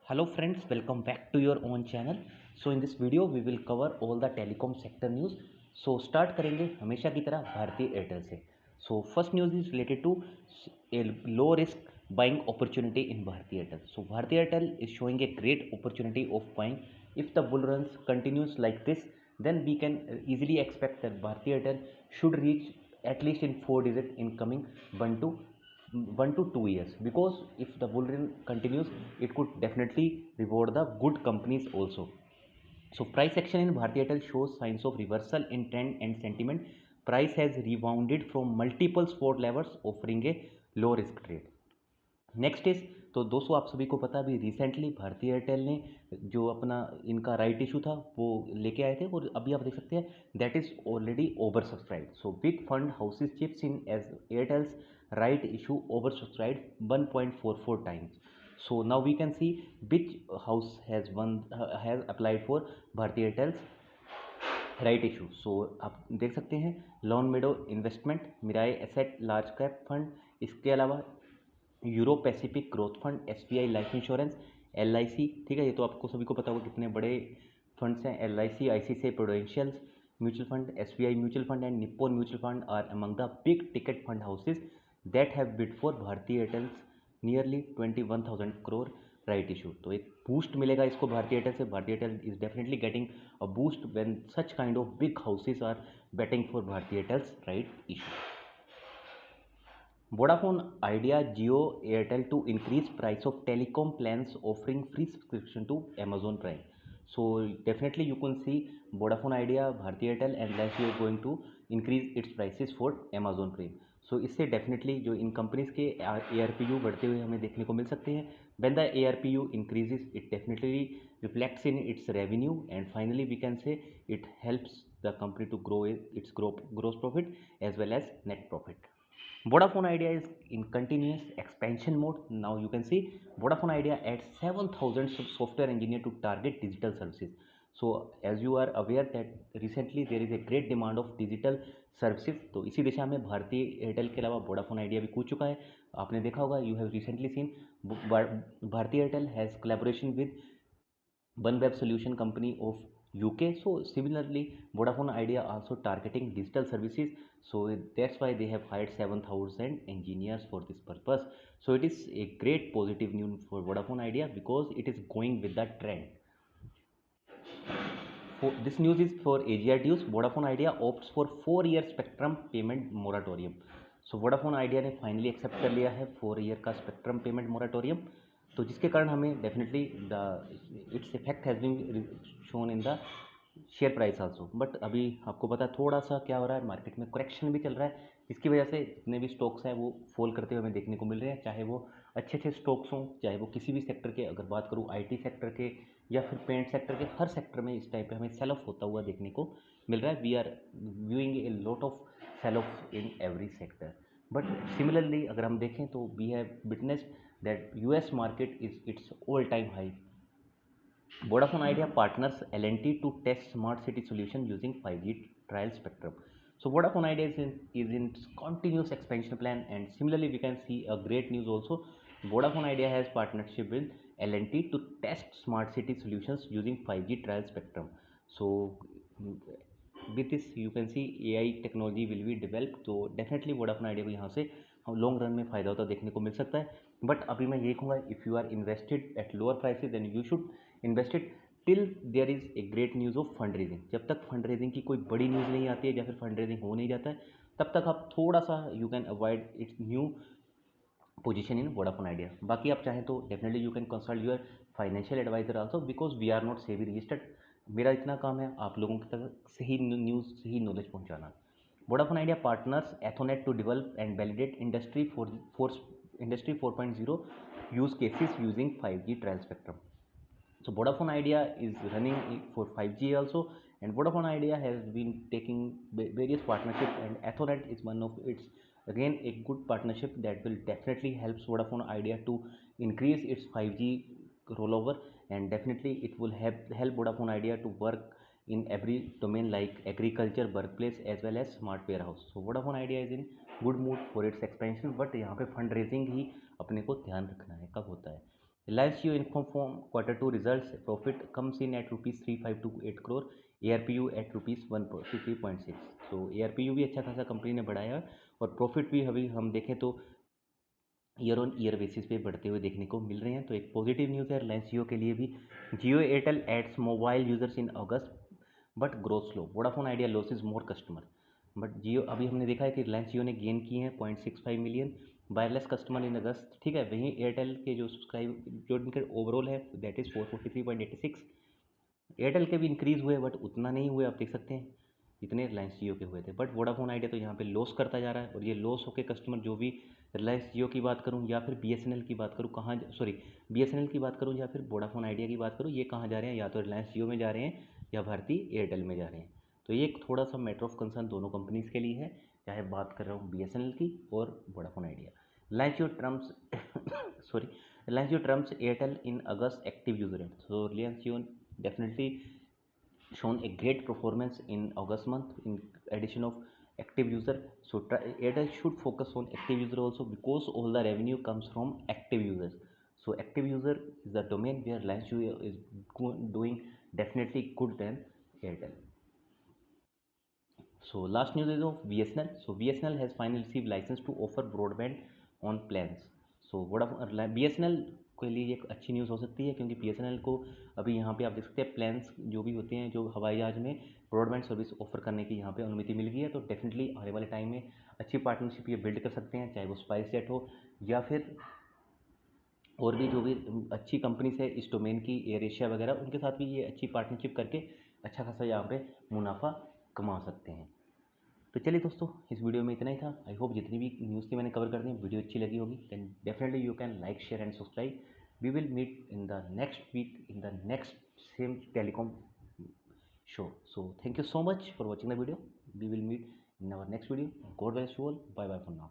Hello friends, welcome back to your own channel. So in this video we will cover all the telecom sector news. So start करेंगे हमेशा की तरह भारतीय Airtel से. So first news is related to a low risk buying opportunity in Bharti Airtel. So Bharti Airtel is showing a great opportunity of buying. If the bull runs continues like this, then we can easily expect that Bharti Airtel should reach at least in 4 digit in coming 1 to 2 years, because if the bull run continues it could definitely reward the good companies also. So price action in Bharti Airtel shows signs of reversal in trend and sentiment. Price has rebounded from multiple support levels, offering a low risk trade. Next is, तो दोस्तों आप सभी को पता है अभी recently भारतीय Airtel ने जो अपना इनका राइट इशू था वो लेके आए थे, और अभी आप देख सकते हैं that is already oversubscribed. So big fund houses chips in as Airtel's right issue oversubscribed 1.44 times. So now we can see which house has applied for Bharti Airtel's right issue. So आप देख सकते हैं lawn meadow investment, Mirae asset large cap fund, इसके अलावा Euro Pacific growth fund, SBI life insurance, LIC. ठीक है, ये तो आपको सभी को पता होगा कितने बड़े फंड्स हैं. LIC, ICICI Prudential mutual fund, SBI mutual fund and Nippon mutual fund are among the big ticket fund houses that have bid for Bharti Airtel's nearly 21,000 crore right issue. तो एक बूस्ट मिलेगा इसको भारतीय एयरटेल से. Bharti Airtel is definitely getting a boost when such kind of big houses are betting for Bharti Airtel's right issue. Vodafone Idea, Jio, Airtel to increase price of telecom plans, offering free subscription to Amazon Prime. So definitely you can see Vodafone Idea, Bharti Airtel and then Jio going to increase its prices for Amazon Prime. So इससे definitely जो इन companies के ARPU बढ़ते हुए हमें देखने को मिल सकते हैं. When the ARPU increases, it definitely reflects in its revenue, and finally we can say it helps the company to grow its gross profit as well as net profit. Vodafone Idea is in continuous expansion mode. Now you can see Vodafone Idea adds 7,000 software engineer to target digital services. So as you are aware that recently there is a great demand of digital services. तो इसी दिशा में भारतीय Airtel के अलावा Vodafone idea भी कूद चुका है. आपने देखा होगा, यू हैव रिसेंटली सीन भारतीय Airtel has collaboration with one web solution company of UK. So similarly Vodafone Idea also targeting digital services, so that's why they have hired 7,000 engineers for this purpose. So it is a great positive news for Vodafone Idea because it is going with the trend. This news is for AGR dues. Vodafone Idea opts for 4-year spectrum payment moratorium. So Vodafone Idea ने finally accept कर लिया है 4 year का spectrum payment moratorium. तो जिसके कारण हमें definitely its effect has been shown in the share price also. But अभी आपको पता है थोड़ा सा क्या हो रहा है, मार्केट में करेक्शन भी चल रहा है, जिसकी वजह से जितने भी स्टॉक्स हैं वो फॉल करते हुए हमें देखने को मिल रहे हैं. चाहे वो अच्छे अच्छे स्टॉक्स हों, चाहे वो किसी भी सेक्टर के, अगर बात करूँ आईटी सेक्टर के या फिर पेंट सेक्टर के, हर सेक्टर में इस टाइप पे हमें सेल ऑफ होता हुआ देखने को मिल रहा है. We are viewing a lot of sell off in every sector. But similarly अगर हम देखें तो we have witnessed that US market is its all time high. Vodafone Idea partners L&T to test smart city solution using 5G trial spectrum. So Vodafone Idea is in continuous expansion plan, and similarly we can see a great news also. Vodafone Idea has partnership with L&T to test smart city solutions using 5G trial spectrum. So with this you can see AI technology will be developed. तो definitely Vodafone Idea को यहाँ से हम long run में फ़ायदा होता देखने को मिल सकता है. बट अभी मैं ये कहूँगा, if you are invested at lower prices then you should invested till there is a great news of fund raising. जब तक फंड रेजिंग की कोई बड़ी न्यूज़ नहीं आती है या फिर फंड रेजिंग हो नहीं जाता है, तब तक आप थोड़ा सा you can avoid its new position in Vodafone Idea. बाकी आप चाहें तो definitely you can consult your financial advisor also, because we are not SEBI registered. मेरा इतना काम है आप लोगों की तक सही न्यूज़, सही नॉलेज पहुंचाना. Vodafone Idea partners Athonet to develop and validate industry 4.0 use cases using 5G trial spectrum. So Vodafone Idea is running for 5G also, and Vodafone Idea has been taking various partnerships, and Ethernet is one of its, again, a good partnership that will definitely helps Vodafone Idea to increase its 5G rollover, and definitely it will help Vodafone Idea to work in every domain like agriculture, workplace as well as smart warehouse. So Vodafone Idea is in good mood for its expansion, but यहाँ पे fund raising ही अपने को ध्यान रखना है कब होता है. Reliance Jio inform Q2 results. Profit comes in at rupees 3528 crore, ARPU at rupees 143.6. तो ARPU भी अच्छा खासा कंपनी ने बढ़ाया है और प्रॉफिट भी अभी हम देखें तो ईयर ऑन ईयर बेसिस पे बढ़ते हुए देखने को मिल रहे हैं। तो एक पॉजिटिव न्यूज़ है रिलायंस जियो के लिए भी। Jio Airtel adds mobile users in August but growth slow, Vodafone Idea loses more customer. But Jio अभी हमने देखा है कि रिलायंस जियो ने गेन किए हैं 0.65 मिलियन वायरलेस कस्टमर इन अगस्त, ठीक है। वहीं एयरटेल के जो सब्सक्राइब जो इनके ओवरऑल है दैट इज़ 443.86। एयरटेल के भी इंक्रीज़ हुए बट उतना नहीं हुए, आप देख सकते हैं जितने रिलायंस जियो के हुए थे। बट वोडाफोन आइडिया तो यहाँ पे लॉस करता जा रहा है और ये लॉस होकर कस्टमर जो भी रिलायंस जियो की बात करूँ या फिर बीएसएनएल की बात करूँ, कहाँ सॉरी बीएसएनएल की बात करूँ या फिर वोडाफोन आइडिया की बात करूँ, ये कहाँ जा रहे हैं, या तो रिलायंस जियो में जा रहे हैं या भारतीय एयरटेल में जा रहे हैं। तो ये एक थोड़ा सा मैटर ऑफ कंसर्न दोनों कंपनीज़ के लिए है, चाहे बात कर रहा हूँ बीएसएनएल की और Vodafone idea. Reliance Jio Trump's sorry Reliance Jio Trump's Airtel in August active user. So Reliance Jio definitely shown a great performance in August month in addition of active user. So Airtel should focus on active user also because all the revenue comes from active users. So active user is the domain where Reliance Jio is doing definitely good than Airtel. So last news is of BSNL. So BSNL has finally received license to offer broadband on plans. So BSNL के लिए एक अच्छी news हो सकती है क्योंकि BSNL को अभी यहाँ पे आप देख सकते हैं प्लान्स जो भी होते हैं जो हवाई जहाज में ब्रॉडबैंड सर्विस ऑफर करने की यहाँ पे अनुमति मिल गई है। तो डेफिनेटली आने वाले टाइम में अच्छी पार्टनरशिप ये बिल्ड कर सकते हैं, चाहे वो स्पाइस जेट हो या फिर और भी जो भी अच्छी कंपनीज है इस डोमेन की, एयर एशिया वगैरह, उनके साथ भी ये अच्छी पार्टनरशिप करके अच्छा खासा यहाँ पे मुनाफा कमा सकते हैं। तो चलिए दोस्तों, इस वीडियो में इतना ही था। आई होप जितनी भी न्यूज़ थी मैंने कवर कर दी, वीडियो अच्छी लगी होगी। Then definitely you can like share and subscribe. We will meet in the next week in the next same telecom show. So thank you so much for watching the video. We will meet in our next video. God bless you all. Bye bye for now.